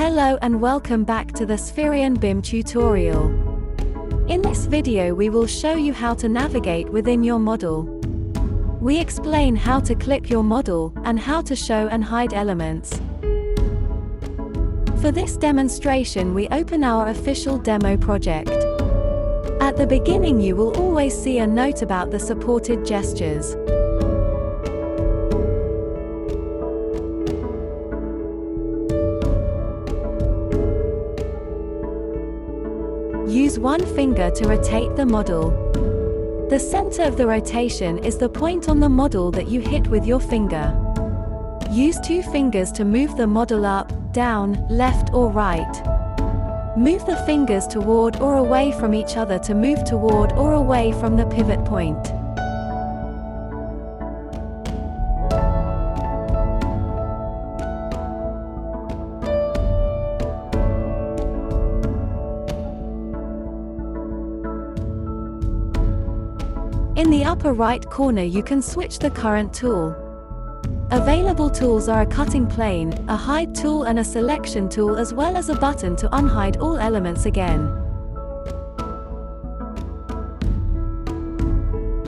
Hello and welcome back to the sfirionBIM tutorial. In this video we will show you how to navigate within your model. We explain how to clip your model, and how to show and hide elements. For this demonstration we open our official demo project. At the beginning you will always see a note about the supported gestures. Use one finger to rotate the model. The center of the rotation is the point on the model that you hit with your finger. Use two fingers to move the model up, down, left or right. Move the fingers toward or away from each other to move toward or away from the pivot point. In the upper right corner you can switch the current tool. Available tools are a cutting plane, a hide tool and a selection tool, as well as a button to unhide all elements again.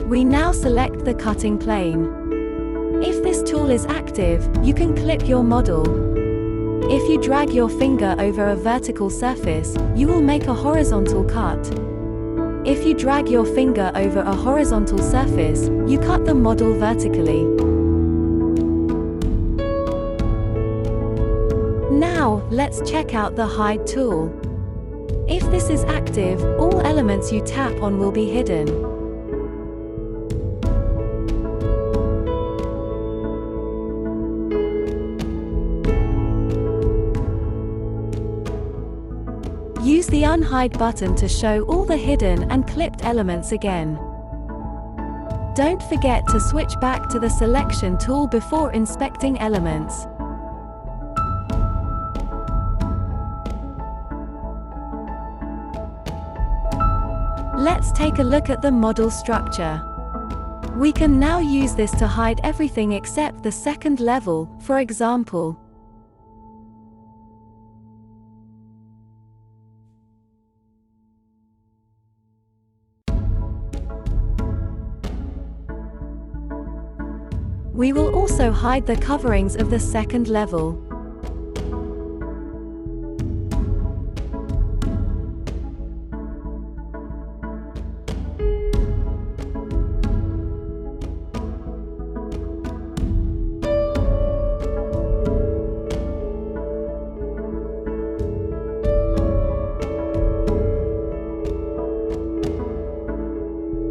We now select the cutting plane. If this tool is active, you can clip your model. If you drag your finger over a vertical surface, you will make a horizontal cut. If you drag your finger over a horizontal surface, you cut the model vertically. Now, let's check out the hide tool. If this is active, all elements you tap on will be hidden. Use the unhide button to show all the hidden and clipped elements again. Don't forget to switch back to the selection tool before inspecting elements. Let's take a look at the model structure. We can now use this to hide everything except the second level, for example. We will also hide the coverings of the second level.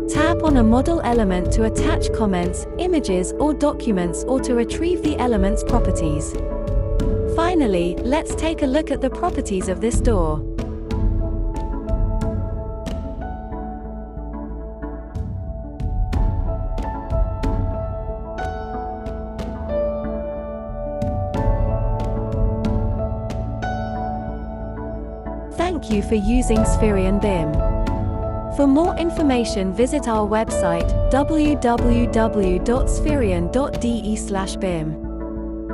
Tap on a model element to attach comments, images or documents, or to retrieve the element's properties. Finally, let's take a look at the properties of this door. Thank you for using sfirionBIM. For more information visit our website www.sfirion.de/bim.